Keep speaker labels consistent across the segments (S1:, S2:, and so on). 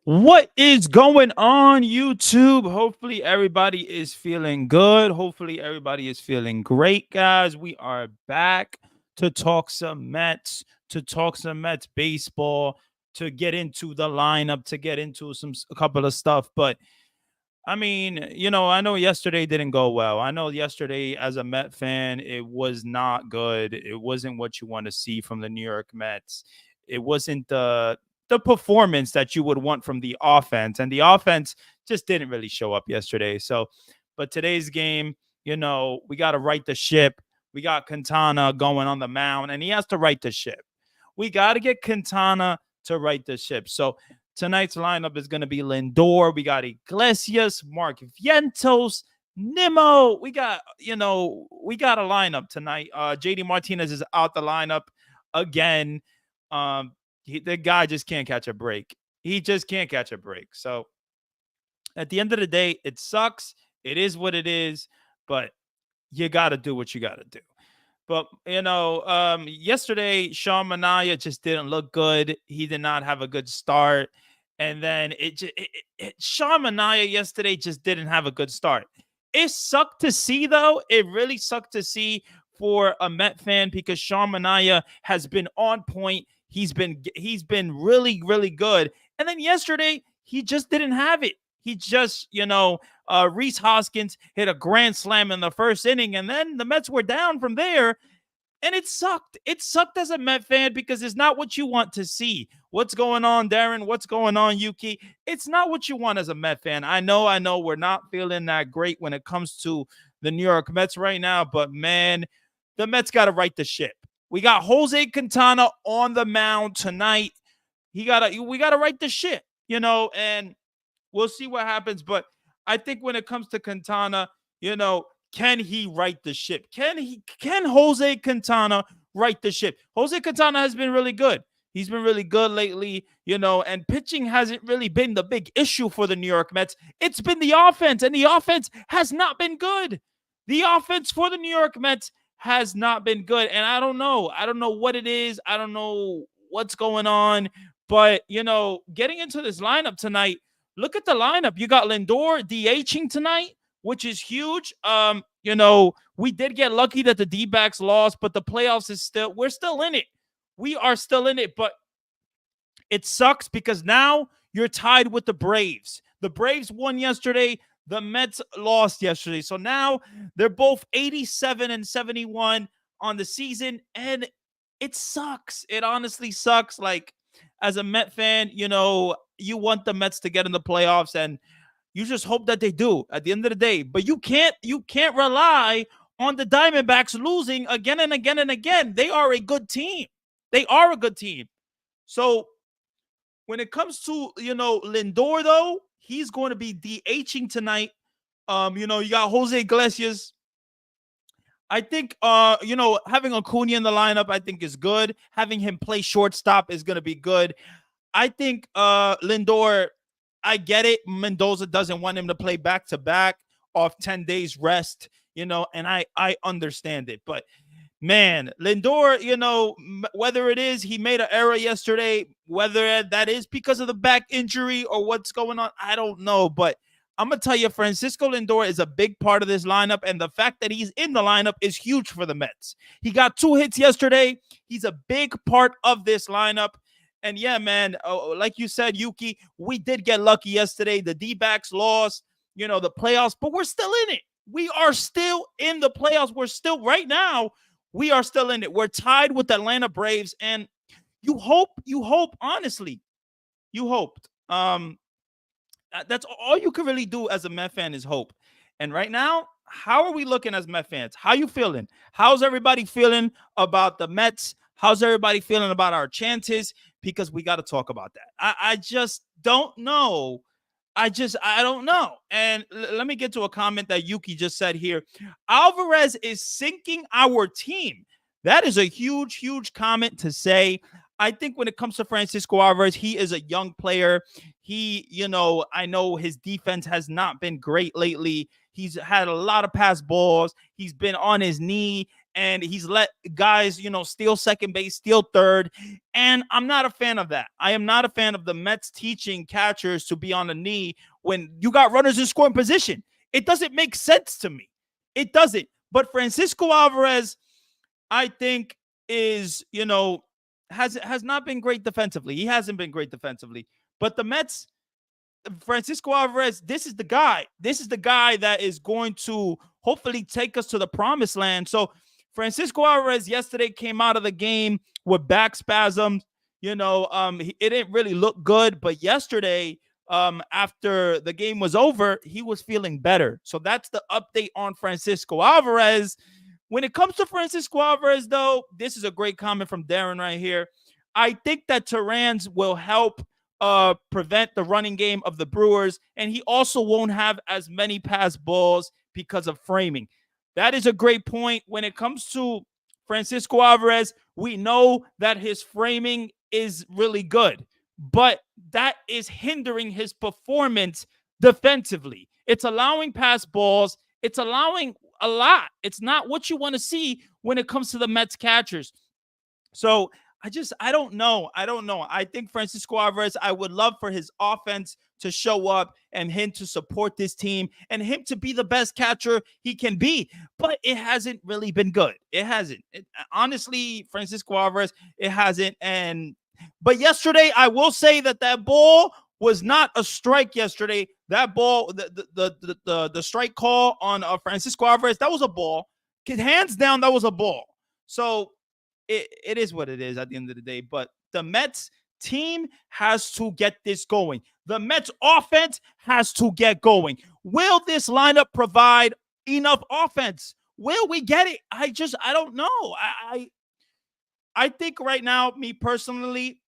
S1: What is going on, YouTube? Hopefully, everybody is feeling good. Hopefully, everybody is feeling great, guys. We are back to talk some Mets, baseball, to get into the lineup, to get into a couple of stuff. But I mean, I know yesterday didn't go well. I know yesterday, as a Met fan, it was not good. It wasn't what you want to see from the New York Mets. It wasn't the performance that you would want from the offense, and the offense just didn't really show up yesterday. So, but today's game, we got to right the ship. We got Quintana going on the mound, and he has to right the ship. We got to get Quintana to right the ship. So tonight's lineup is going to be Lindor. We got Iglesias, Mark Vientos, Nimmo. We got a lineup tonight. JD Martinez is out the lineup again. The guy just can't catch a break. He just can't catch a break. So at the end of the day, it sucks. It is what it is, but you got to do what you got to do. But yesterday Sean Manaea just didn't look good. He did not have a good start, and then Sean Manaea yesterday just didn't have a good start. It sucked to see, though. It really sucked to see for a Met fan because Sean Manaea has been on point. He's been really, really good, and then yesterday he just didn't have it. He just, Reese Hoskins hit a grand slam in the first inning, and then the Mets were down from there, and it sucked. It sucked as a Met fan because it's not what you want to see. What's going on, Darren? What's going on, Yuki? It's not what you want as a Met fan. I know we're not feeling that great when it comes to the New York Mets right now, but man, the Mets got to right the ship. We got Jose Quintana on the mound tonight. We got to right the ship, and we'll see what happens. But I think when it comes to Quintana, can he right the ship? Can Jose Quintana right the ship? Jose Quintana has been really good. He's been really good lately, and pitching hasn't really been the big issue for the New York Mets. It's been the offense, and the offense has not been good. The offense for the New York Mets has not been good, and I don't know. I don't know what it is. I don't know what's going on. But, getting into this lineup tonight, look at the lineup. You got Lindor DHing tonight, which is huge. We did get lucky that the D-backs lost, but the playoffs we're still in it. We are still in it, but it sucks because now you're tied with the Braves. The Braves won yesterday. The Mets lost yesterday. So now they're both 87 and 71 on the season, and it sucks. It honestly sucks. Like, as a Met fan, you want the Mets to get in the playoffs, and you just hope that they do at the end of the day. But you can't rely on the Diamondbacks losing again and again and again. They are a good team. They are a good team. So when it comes to, Lindor, though, he's going to be DHing tonight. You got Jose Iglesias. I think, having Acuna in the lineup, I think is good. Having him play shortstop is going to be good. I think Lindor, I get it. Mendoza doesn't want him to play back-to-back off 10 days rest, and I understand it. But, man, Lindor, whether it is he made an error yesterday, whether that is because of the back injury or what's going on, I don't know. But I'm going to tell you, Francisco Lindor is a big part of this lineup, and the fact that he's in the lineup is huge for the Mets. He got 2 hits yesterday. He's a big part of this lineup. And yeah, man, like you said, Yuki, we did get lucky yesterday. The D-backs lost, the playoffs, but we're still in it. We are still in the playoffs. We're still, right now, we are still in it. We're tied with the Atlanta Braves, and you hope, honestly, you hoped. That's all you can really do as a Met fan is hope. And right now, how are we looking as Met fans? How you feeling? How's everybody feeling about the Mets? How's everybody feeling about our chances? Because we got to talk about that. I just don't know. I don't know. And let me get to a comment that Yuki just said here. Alvarez is sinking our team. That is a huge, huge comment to say. I think when it comes to Francisco Alvarez, he is a young player. He, I know his defense has not been great lately. He's had a lot of pass balls. He's been on his knee. and he's let guys, steal second base, steal third. And I'm not a fan of that. I am not a fan of the Mets teaching catchers to be on the knee when you got runners in scoring position. It doesn't make sense to me. It doesn't. But Francisco Alvarez, I think, is, has not been great defensively. He hasn't been great defensively. But the Mets, Francisco Alvarez, this is the guy. This is the guy that is going to hopefully take us to the promised land. So Francisco Alvarez yesterday came out of the game with back spasms. It didn't really look good, but yesterday, after the game was over, he was feeling better. So that's the update on Francisco Alvarez. When it comes to Francisco Alvarez, though, this is a great comment from Darren right here. I think that Terrans will help prevent the running game of the Brewers, and he also won't have as many pass balls because of framing. That is a great point. When it comes to Francisco Alvarez, we know that his framing is really good, but that is hindering his performance defensively. It's allowing pass balls. It's allowing a lot. It's not what you want to see when it comes to the Mets catchers. So I don't know. I think Francisco Alvarez, I would love for his offense to show up and him to support this team and him to be the best catcher he can be. But it hasn't really been good. It hasn't. Honestly, Francisco Alvarez, it hasn't. But yesterday, I will say that ball was not a strike yesterday. That ball, the strike call on Francisco Alvarez, that was a ball. Hands down, that was a ball. So it is what it is at the end of the day. But the Mets team has to get this going. The Mets offense has to get going. Will this lineup provide enough offense? Will we get it? I don't know. I think right now, me personally,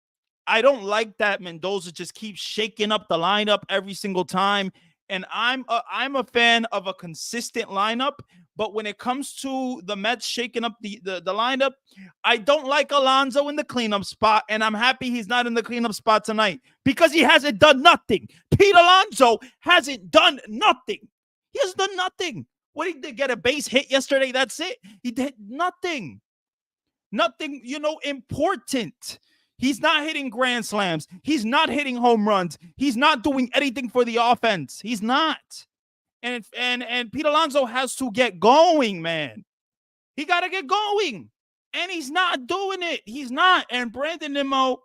S1: I don't like that Mendoza just keeps shaking up the lineup every single time. And I'm a fan of a consistent lineup. But when it comes to the Mets shaking up the lineup, I don't like Alonso in the cleanup spot. And I'm happy he's not in the cleanup spot tonight because he hasn't done nothing. Pete Alonso hasn't done nothing. He has done nothing. What, he did get a base hit yesterday? That's it. He did nothing. Nothing, important. He's not hitting grand slams. He's not hitting home runs. He's not doing anything for the offense. He's not. And Pete Alonso has to get going, man. He got to get going. And he's not doing it. He's not. And Brandon Nimmo,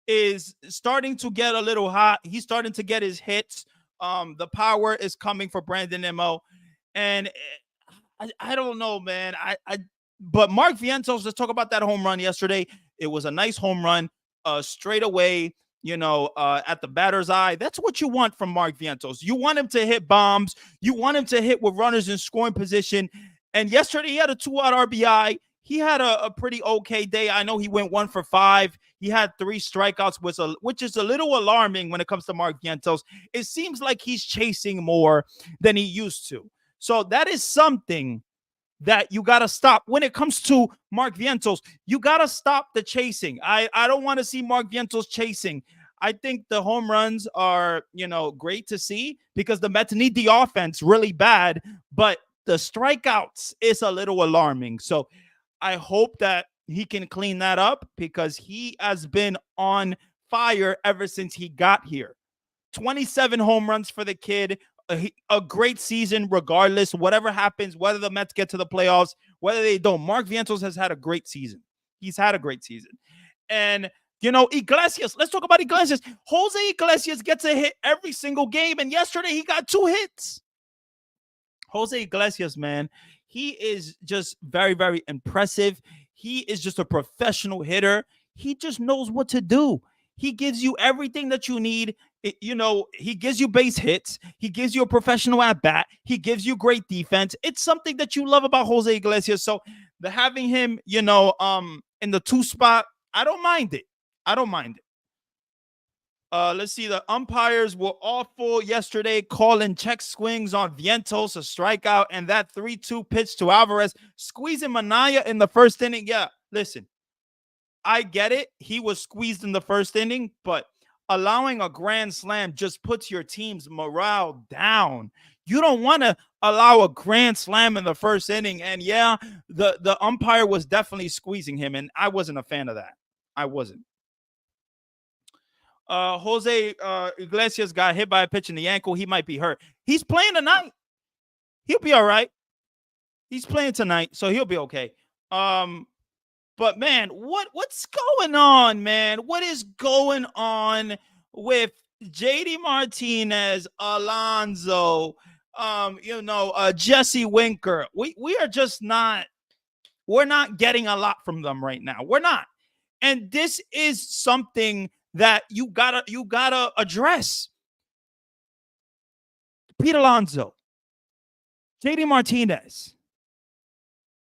S1: is starting to get a little hot. He's starting to get his hits. The power is coming for Brandon Nimmo. And I don't know, man. But Mark Vientos, let's talk about that home run yesterday. It was a nice home run, straight away, at the batter's eye. That's what you want from Mark Vientos. You want him to hit bombs. You want him to hit with runners in scoring position. And yesterday he had a 2-out RBI. He had a pretty okay day. I know he went 1 for 5. He had 3 strikeouts, which is a little alarming when it comes to Mark Vientos. It seems like he's chasing more than he used to. So that is something that you got to stop. When it comes to Mark Vientos, you got to stop the chasing. I don't want to see Mark Vientos chasing. I think the home runs are, great to see because the Mets need the offense really bad, but the strikeouts is a little alarming. So I hope that he can clean that up because he has been on fire ever since he got here. 27 home runs for the kid. A great season regardless, whatever happens, whether the Mets get to the playoffs, whether they don't. Mark Vientos has had a great season. He's had a great season. And, Iglesias, let's talk about Iglesias. Jose Iglesias gets a hit every single game, and yesterday he got 2 hits. Jose Iglesias, man, he is just very, very impressive. He is just a professional hitter. He just knows what to do. He gives you everything that you need. He gives you base hits. He gives you a professional at bat. He gives you great defense. It's something that you love about Jose Iglesias. So having him, in the 2 spot, I don't mind it. Let's see. The umpires were awful yesterday, calling check swings on Vientos, a strikeout, and that 3-2 pitch to Alvarez, squeezing Manaya in the first inning. Yeah, listen, I get it. He was squeezed in the first inning, but allowing a grand slam just puts your team's morale down. You don't want to allow a grand slam in the first inning. And yeah, the umpire was definitely squeezing him, and I wasn't a fan of that. I wasn't. Jose Iglesias got hit by a pitch in the ankle. He might be hurt. He's playing tonight. He'll be all right. He's playing tonight, so he'll be okay. But man, what's going on, man? What is going on with JD Martinez, Alonso, Jesse Winker? We are just not. We're not getting a lot from them right now. We're not, and this is something that you gotta address. Pete Alonso, JD Martinez.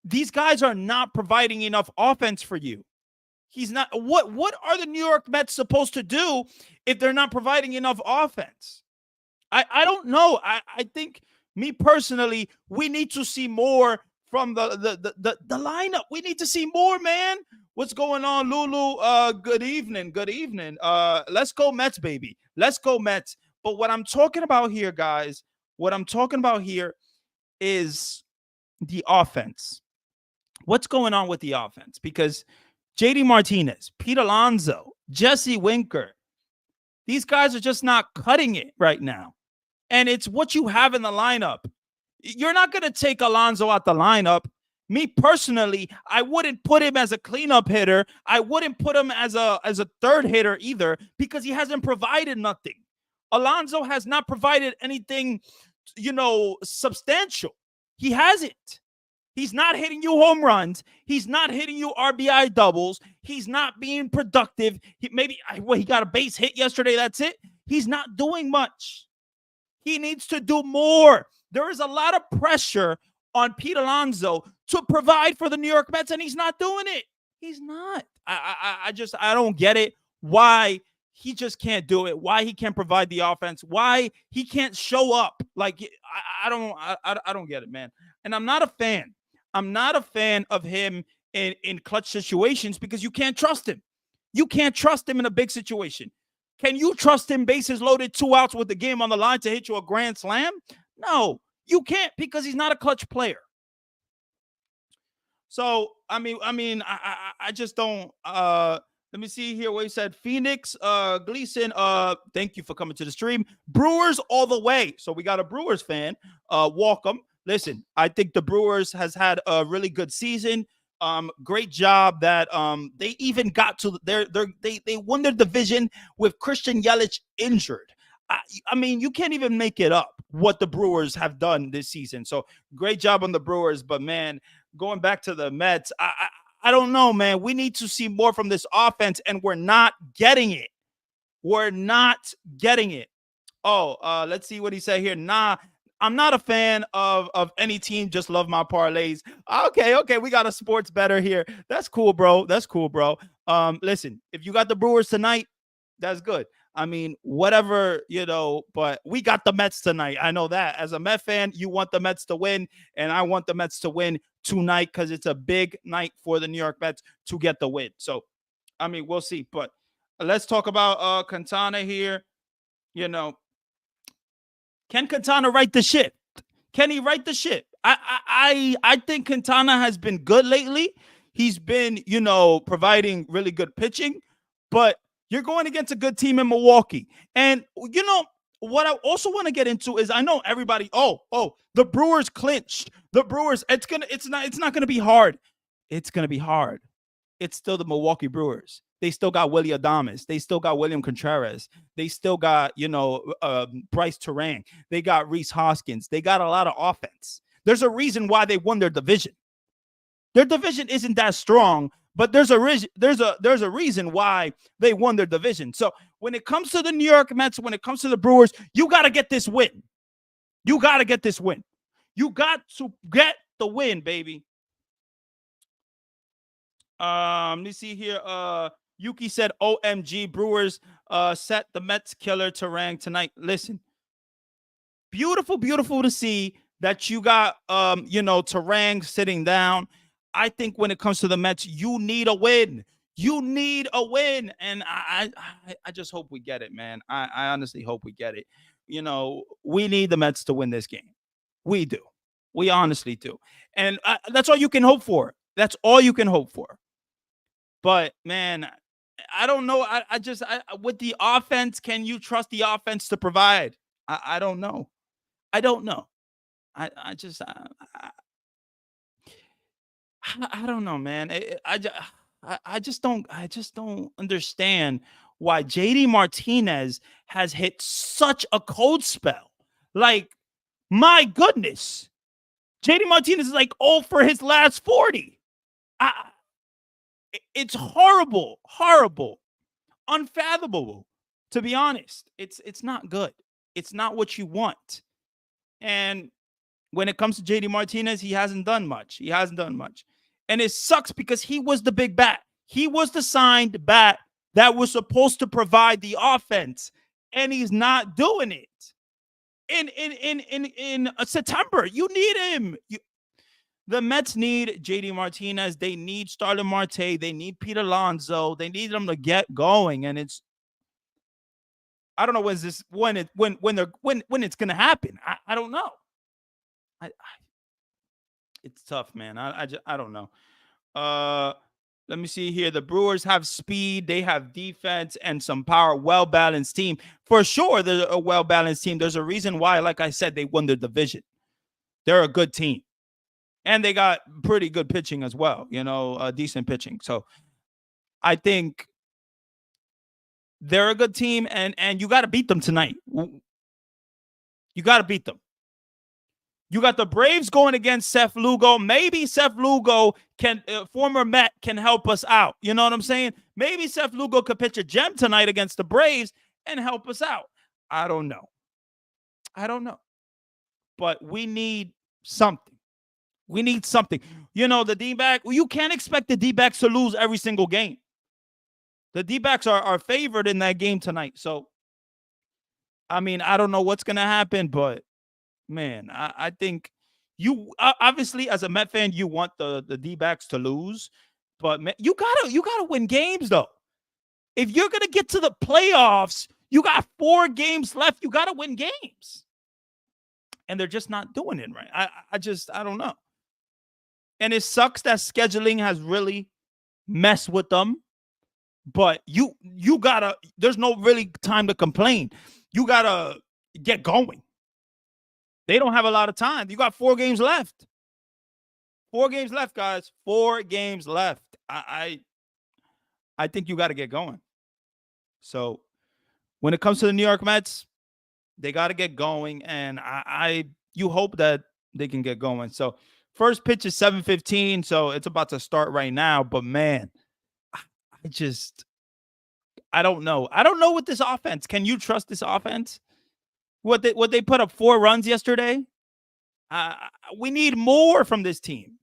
S1: These guys are not providing enough offense for you. He's not. What are the New York Mets supposed to do if they're not providing enough offense? I don't know. I think, me personally, we need to see more from the lineup. We need to see more, man. What's going on, Lulu? Good evening. Good evening. Let's go Mets, baby. Let's go Mets. But what I'm talking about here, guys, what I'm talking about here is the offense. What's going on with the offense? Because JD Martinez, Pete Alonso, Jesse Winker, these guys are just not cutting it right now. And it's what you have in the lineup. You're not going to take Alonso out the lineup. Me personally, I wouldn't put him as a cleanup hitter. I wouldn't put him as a third hitter either, because he hasn't provided nothing. Alonso has not provided anything, substantial. He hasn't. He's not hitting you home runs. He's not hitting you RBI doubles. He's not being productive. He got a base hit yesterday. That's it. He's not doing much. He needs to do more. There is a lot of pressure on Pete Alonso to provide for the New York Mets, and he's not doing it. He's not. I don't get it. Why he just can't do it? Why he can't provide the offense? Why he can't show up? Like, I don't get it, man. And I'm not a fan. I'm not a fan of him in clutch situations, because you can't trust him. You can't trust him in a big situation. Can you trust him bases loaded, 2 outs with the game on the line, to hit you a grand slam? No, you can't, because he's not a clutch player. So, I just don't. Let me see here what he said. Phoenix, Gleason, thank you for coming to the stream. Brewers all the way. So we got a Brewers fan. Welcome. Listen, I think the Brewers has had a really good season. Great job that they even got to they won their division with Christian Yelich injured. I mean, you can't even make it up what the Brewers have done this season. So great job on the Brewers. But man, going back to the Mets, I don't know, man. We need to see more from this offense, and we're not getting it. We're not getting it. Oh, let's see what he said here. Nah, I'm not a fan of any team. Just love my parlays. Okay. We got a sports better here. That's cool, bro. Listen, if you got the Brewers tonight, that's good. I mean, whatever, but we got the Mets tonight. I know that. As a Met fan, you want the Mets to win, and I want the Mets to win tonight, because it's a big night for the New York Mets to get the win. So, I mean, we'll see. But let's talk about Quintana here. Can Quintana right the ship? Can he right the ship? I think Quintana has been good lately. He's been, providing really good pitching, but you're going against a good team in Milwaukee. And, what I also want to get into is, I know everybody, the Brewers clinched. The Brewers, it's not going to be hard. It's going to be hard. It's still the Milwaukee Brewers. They still got Willie Adames. They still got William Contreras. They still got, Bryce Terang. They got Rhys Hoskins. They got a lot of offense. There's a reason why they won their division. Their division isn't that strong, but there's a reason why they won their division. So when it comes to the New York Mets, when it comes to the Brewers, you got to get this win. You got to get this win. You got to get the win, baby. Let me see here. Yuki said, OMG, Brewers set the Mets killer Terang tonight. Listen, beautiful to see that you got, Terang sitting down. I think when it comes to the Mets, you need a win. You need a win. And I just hope we get it, man. I honestly hope we get it. We need the Mets to win this game. We do. We honestly do. And that's all you can hope for. That's all you can hope for. But man, I don't know. With the offense, can you trust the offense to provide? I don't know. I don't know. I just I don't know, man. I just don't understand why JD Martinez has hit such a cold spell. Like, my goodness, JD Martinez is like, oh, for his last 40. I, it's horrible, horrible, unfathomable. To be honest, it's not good. It's not what you want. And when it comes to JD Martinez, he hasn't done much. He hasn't done much. And it sucks because he was the big bat. He was the signed bat that was supposed to provide the offense, and he's not doing it. In September, you need him. The Mets need JD Martinez. They need Starlin Marte. They need Pete Alonso. They need them to get going. And I don't know when it's gonna happen. I don't know. It's tough, man. I don't know. Let me see here. The Brewers have speed, they have defense and some power. Well balanced team for sure. They're a well balanced team. There's a reason why, like I said, they won the division. They're a good team, and they got pretty good pitching as well. Decent pitching. So I think they're a good team, and you got to beat them tonight. You got to beat them. You got the Braves going against Seth Lugo. Maybe Seth Lugo former Met, can help us out. You know what I'm saying? Maybe Seth Lugo could pitch a gem tonight against the Braves and help us out. I don't know. But we need something. The D-back, you can't expect the D-backs to lose every single game. The D-backs are favored in that game tonight. So, I mean, I don't know what's going to happen, but man, I think you obviously as a Met fan, you want the D-backs to lose, but man, you gotta win games though. If you're gonna get to the playoffs, you got 4 games left. You gotta win games, and they're just not doing it right. I don't know, and it sucks that scheduling has really messed with them. But you gotta. There's no really time to complain. You gotta get going. They don't have a lot of time. You got 4 games left. 4 games left, guys. 4 games left. I think you got to get going. So when it comes to the New York Mets, they got to get going, and you hope that they can get going. So first pitch is 7:15, so it's about to start right now. But man, I don't know. I don't know with this offense. Can you trust this offense? What they put up 4 runs yesterday. We need more from this team.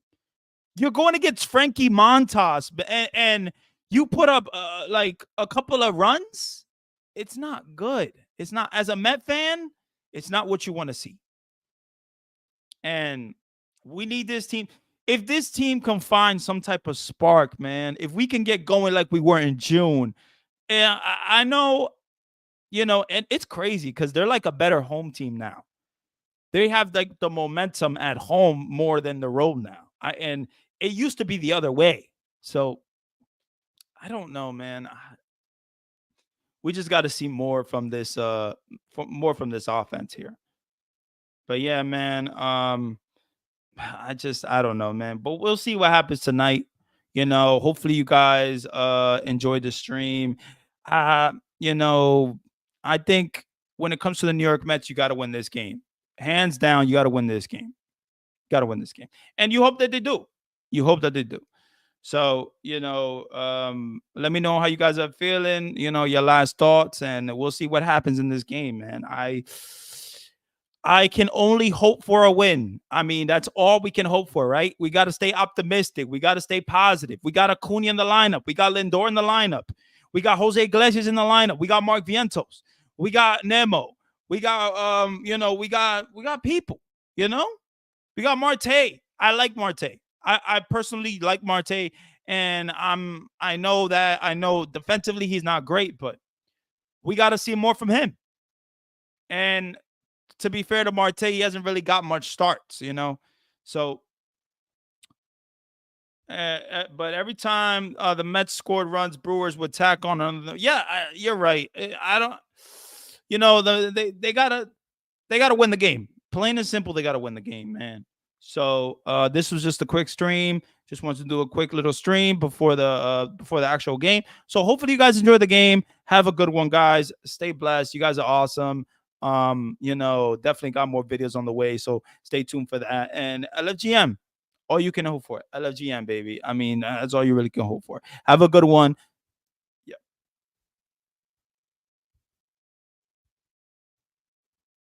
S1: You're going against Frankie Montas, and you put up like a couple of runs. It's not good. It's not, as a Met fan, it's not what you want to see. And we need this team. If this team can find some type of spark, man, if we can get going like we were in June, and I know. And it's crazy because they're like a better home team now. They have like the momentum at home more than the road now. And it used to be the other way. So I don't know, man. We just got to see more from this from this offense here. But yeah, man, I don't know, man. But we'll see what happens tonight. Hopefully you guys enjoyed the stream. I think when it comes to the New York Mets, you got to win this game. Hands down, you got to win this game. Got to win this game. And you hope that they do. So, let me know how you guys are feeling, your last thoughts, and we'll see what happens in this game, man. I can only hope for a win. I mean, that's all we can hope for, right? We got to stay optimistic. We got to stay positive. We got Acuna in the lineup. We got Lindor in the lineup. We got Jose Iglesias in the lineup. We got Mark Vientos. We got Nemo. We got we got people, We got Marte. I like Marte. I personally like Marte, and I know defensively he's not great, but we got to see more from him. And to be fair to Marte, he hasn't really got much starts, you know. So, but every time the Mets scored runs, Brewers would tack on them. Yeah, you're right. I don't, you know, they gotta win the game. Plain and simple, they gotta win the game, man. So this was just a quick stream. Just wanted to do a quick little stream before the actual game. So hopefully you guys enjoy the game. Have a good one, guys. Stay blessed. You guys are awesome. You know, definitely got more videos on the way. So stay tuned for that. And LFGM, all you can hope for. LFGM, baby. I mean, that's all you really can hope for. Have a good one.